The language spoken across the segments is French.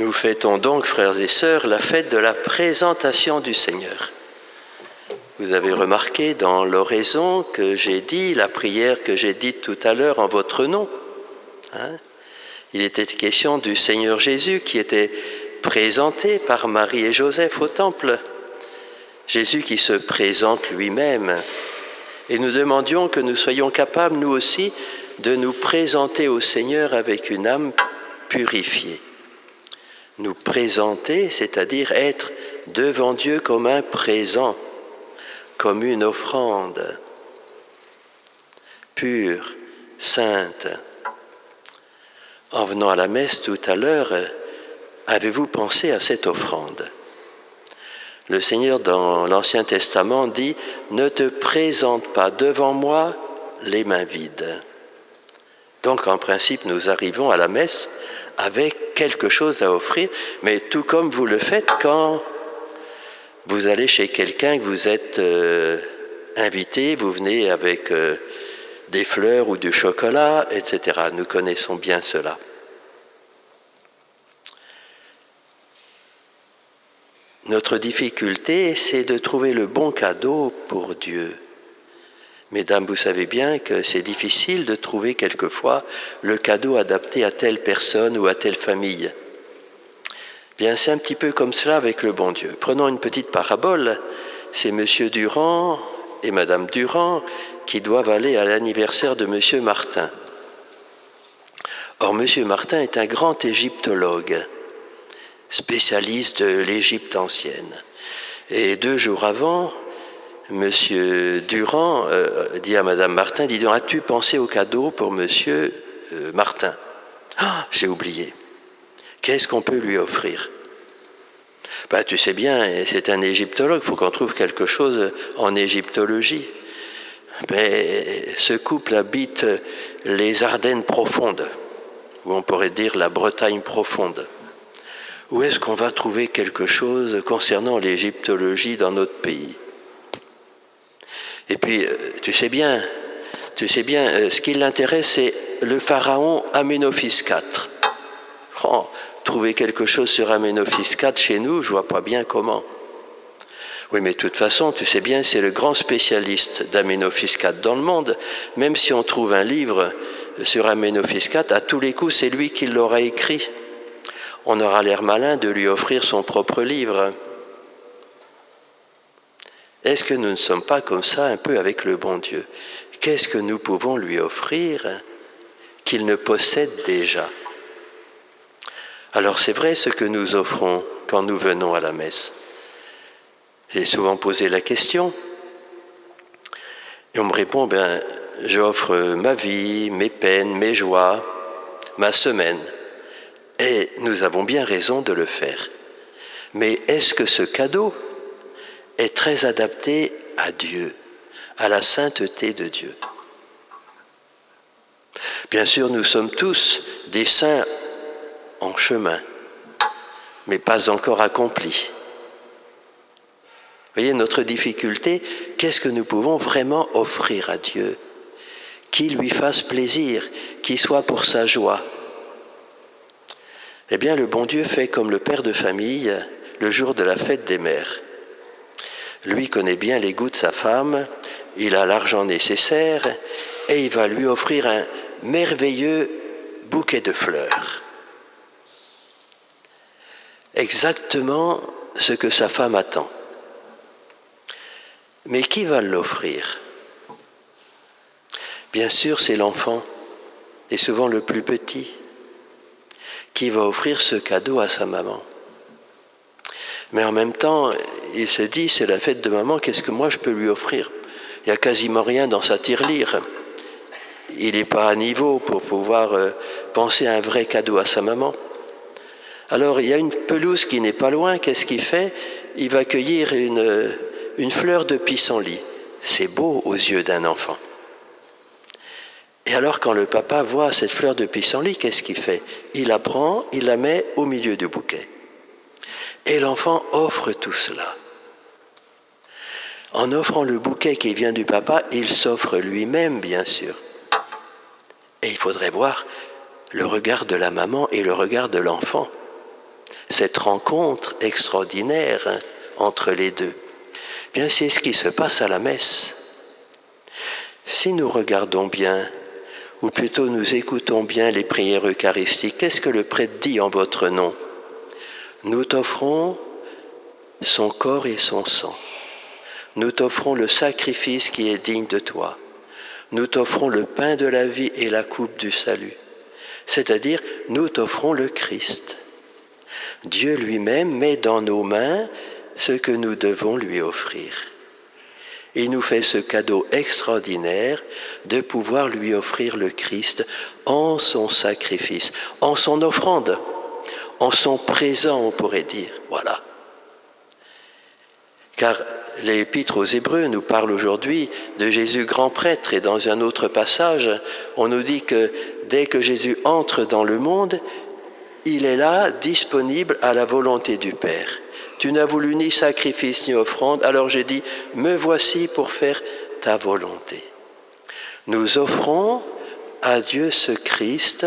Nous fêtons donc, frères et sœurs, la fête de la présentation du Seigneur. Vous avez remarqué dans l'oraison que j'ai dit, la prière que j'ai dite tout à l'heure en votre nom. Il était question du Seigneur Jésus qui était présenté par Marie et Joseph au temple. Jésus qui se présente lui-même. Et nous demandions que nous soyons capables, nous aussi, de nous présenter au Seigneur avec une âme purifiée. Nous présenter, c'est-à-dire être devant Dieu comme un présent, comme une offrande, pure, sainte. En venant à la messe tout à l'heure, avez-vous pensé à cette offrande ? Le Seigneur, dans l'Ancien Testament, dit « Ne te présente pas devant moi les mains vides ». Donc, en principe, nous arrivons à la messe avec quelque chose à offrir, mais tout comme vous le faites quand vous allez chez quelqu'un, que vous êtes invité, vous venez avec des fleurs ou du chocolat, etc. Nous connaissons bien cela. Notre difficulté, c'est de trouver le bon cadeau pour Dieu. Mesdames, vous savez bien que c'est difficile de trouver quelquefois le cadeau adapté à telle personne ou à telle famille. Bien, c'est un petit peu comme cela avec le bon Dieu. Prenons une petite parabole. C'est Monsieur Durand et Madame Durand qui doivent aller à l'anniversaire de Monsieur Martin. Or, Monsieur Martin est un grand égyptologue, spécialiste de l'Égypte ancienne. Et 2 jours avant, Monsieur Durand dit à Madame Martin, dis donc, as-tu pensé au cadeau pour Monsieur Martin ? Ah, j'ai oublié. Qu'est-ce qu'on peut lui offrir ? Tu sais bien, c'est un égyptologue, il faut qu'on trouve quelque chose en égyptologie. Ce couple habite les Ardennes profondes, ou on pourrait dire la Bretagne profonde. Où est-ce qu'on va trouver quelque chose concernant l'égyptologie dans notre pays ? Et puis, tu sais bien, ce qui l'intéresse, c'est le pharaon Aménophis IV. Oh, trouver quelque chose sur Aménophis IV chez nous, je vois pas bien comment. Oui, mais de toute façon, tu sais bien, c'est le grand spécialiste d'Aménophis IV dans le monde. Même si on trouve un livre sur Aménophis IV, à tous les coups, c'est lui qui l'aura écrit. On aura l'air malin de lui offrir son propre livre. Est-ce que nous ne sommes pas comme ça un peu avec le bon Dieu ? Qu'est-ce que nous pouvons lui offrir qu'il ne possède déjà ? Alors c'est vrai ce que nous offrons quand nous venons à la messe. J'ai souvent posé la question et on me répond, j'offre ma vie, mes peines, mes joies, ma semaine. Et nous avons bien raison de le faire. Mais est-ce que ce cadeau est très adapté à Dieu, à la sainteté de Dieu? Bien sûr, nous sommes tous des saints en chemin, mais pas encore accomplis. Vous voyez, notre difficulté, qu'est-ce que nous pouvons vraiment offrir à Dieu, qui lui fasse plaisir, qui soit pour sa joie? Eh bien, le bon Dieu fait comme le père de famille le jour de la fête des mères. Lui connaît bien les goûts de sa femme, il a l'argent nécessaire et il va lui offrir un merveilleux bouquet de fleurs. Exactement ce que sa femme attend. Mais qui va l'offrir ? Bien sûr, c'est l'enfant, et souvent le plus petit, qui va offrir ce cadeau à sa maman. Mais en même temps, il se dit, c'est la fête de maman, qu'est-ce que moi je peux lui offrir ? Il n'y a quasiment rien dans sa tirelire. Il n'est pas à niveau pour pouvoir penser à un vrai cadeau à sa maman. Alors, il y a une pelouse qui n'est pas loin, qu'est-ce qu'il fait ? Il va cueillir une fleur de pissenlit. C'est beau aux yeux d'un enfant. Et alors, quand le papa voit cette fleur de pissenlit, qu'est-ce qu'il fait ? Il la prend, il la met au milieu du bouquet. Et l'enfant offre tout cela. En offrant le bouquet qui vient du papa, il s'offre lui-même, bien sûr. Et il faudrait voir le regard de la maman et le regard de l'enfant. cette rencontre extraordinaire entre les deux? Bien, c'est ce qui se passe à la messe. Si nous regardons bien, ou plutôt nous écoutons bien les prières eucharistiques, qu'est-ce que le prêtre dit en votre nom? Nous t'offrons son corps et son sang. Nous t'offrons le sacrifice qui est digne de toi. Nous t'offrons le pain de la vie et la coupe du salut. C'est-à-dire, nous t'offrons le Christ. Dieu lui-même met dans nos mains ce que nous devons lui offrir. Il nous fait ce cadeau extraordinaire de pouvoir lui offrir le Christ en son sacrifice, en son offrande, en son présent, on pourrait dire. Voilà. Car l'Épître aux Hébreux nous parle aujourd'hui de Jésus grand prêtre, et dans un autre passage, on nous dit que dès que Jésus entre dans le monde, il est là, disponible à la volonté du Père. Tu n'as voulu ni sacrifice ni offrande, alors j'ai dit, me voici pour faire ta volonté. Nous offrons à Dieu ce Christ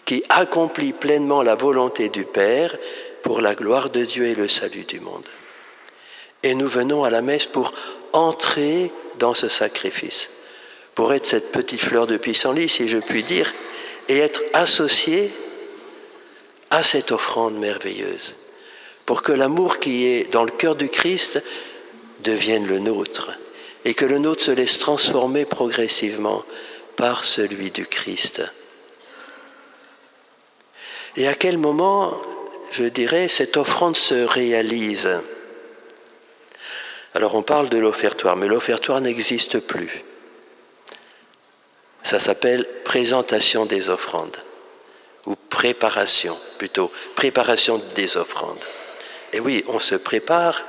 qui accomplit pleinement la volonté du Père pour la gloire de Dieu et le salut du monde. Et nous venons à la messe pour entrer dans ce sacrifice, pour être cette petite fleur de pissenlit, si je puis dire, et être associé à cette offrande merveilleuse, pour que l'amour qui est dans le cœur du Christ devienne le nôtre, et que le nôtre se laisse transformer progressivement par celui du Christ. Et à quel moment, je dirais, cette offrande se réalise? Alors on parle de l'offertoire, mais l'offertoire n'existe plus. Ça s'appelle présentation des offrandes, ou préparation, plutôt, préparation des offrandes. Et oui, on se prépare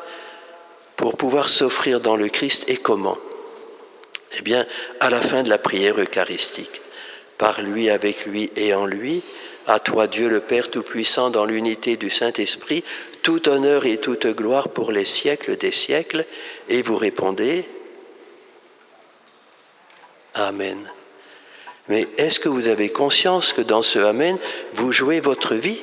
pour pouvoir s'offrir dans le Christ, et comment? Eh bien, à la fin de la prière eucharistique, par lui, avec lui et en lui, à toi Dieu le Père Tout-Puissant, dans l'unité du Saint-Esprit, tout honneur et toute gloire pour les siècles des siècles. Et vous répondez, Amen. Mais est-ce que vous avez conscience que dans ce Amen, vous jouez votre vie?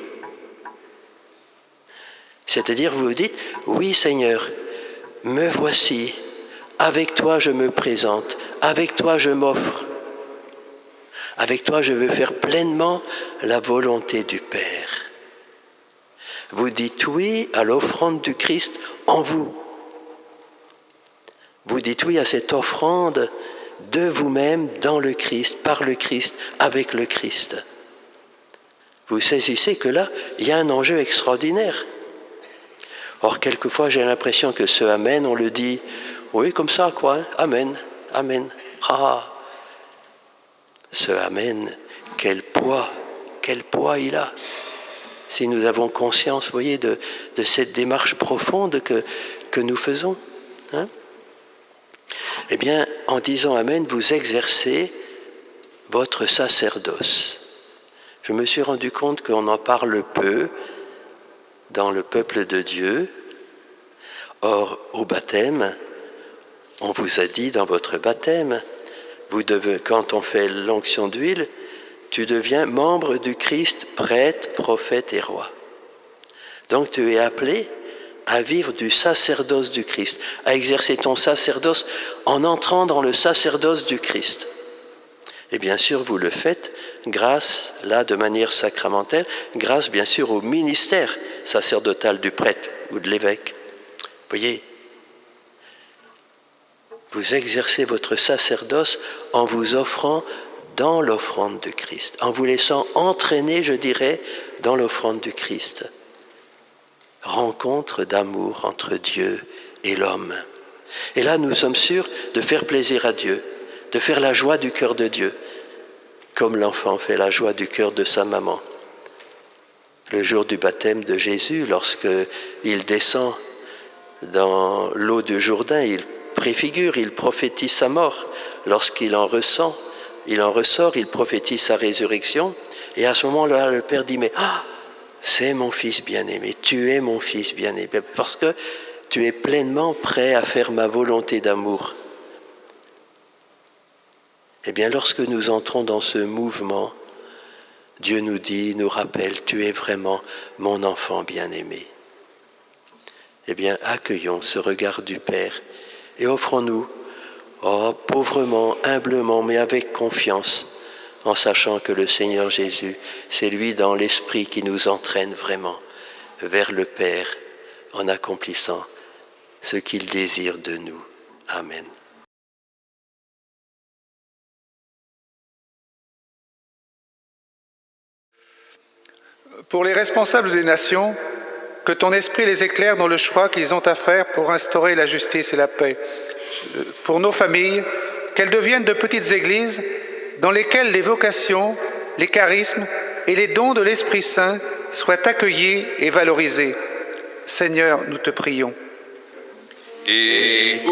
C'est-à-dire, vous vous dites, oui Seigneur, me voici, avec toi je me présente, avec toi je m'offre. Avec toi, je veux faire pleinement la volonté du Père. Vous dites oui à l'offrande du Christ en vous. Vous dites oui à cette offrande de vous-même dans le Christ, par le Christ, avec le Christ. Vous saisissez que là, il y a un enjeu extraordinaire. Or, quelquefois, j'ai l'impression que ce Amen, on le dit, oui, comme ça, quoi, hein? Amen, Amen, ah. Ce Amen, quel poids il a. Si nous avons conscience, vous voyez, de cette démarche profonde que nous faisons. Hein? Eh bien, en disant Amen, vous exercez votre sacerdoce. Je me suis rendu compte qu'on en parle peu dans le peuple de Dieu. Or, au baptême, on vous a dit dans votre baptême, quand on fait l'onction d'huile, tu deviens membre du Christ, prêtre, prophète et roi. Donc tu es appelé à vivre du sacerdoce du Christ, à exercer ton sacerdoce en entrant dans le sacerdoce du Christ. Et bien sûr, vous le faites grâce, là, de manière sacramentelle, grâce bien sûr au ministère sacerdotal du prêtre ou de l'évêque. Vous voyez, vous exercez votre sacerdoce en vous offrant dans l'offrande du Christ, en vous laissant entraîner, je dirais, dans l'offrande du Christ. Rencontre d'amour entre Dieu et l'homme. Et là, nous sommes sûrs de faire plaisir à Dieu, de faire la joie du cœur de Dieu, comme l'enfant fait la joie du cœur de sa maman. Le jour du baptême de Jésus, lorsqu'il descend dans l'eau du Jourdain, il préfigure, il prophétise sa mort. Lorsqu'il en ressort, il prophétise sa résurrection. Et à ce moment-là, le Père dit, mais c'est mon fils bien-aimé, tu es mon fils bien-aimé, parce que tu es pleinement prêt à faire ma volonté d'amour. Eh bien, lorsque nous entrons dans ce mouvement Dieu nous dit, nous rappelle, tu es vraiment mon enfant bien-aimé. Eh bien, accueillons ce regard du Père et offrons-nous, pauvrement, humblement, mais avec confiance, en sachant que le Seigneur Jésus, c'est lui dans l'Esprit qui nous entraîne vraiment vers le Père en accomplissant ce qu'il désire de nous. Amen. Pour les responsables des nations, que ton esprit les éclaire dans le choix qu'ils ont à faire pour instaurer la justice et la paix. Pour nos familles, qu'elles deviennent de petites églises dans lesquelles les vocations, les charismes et les dons de l'Esprit Saint soient accueillis et valorisés. Seigneur, nous te prions. Écoute-nous.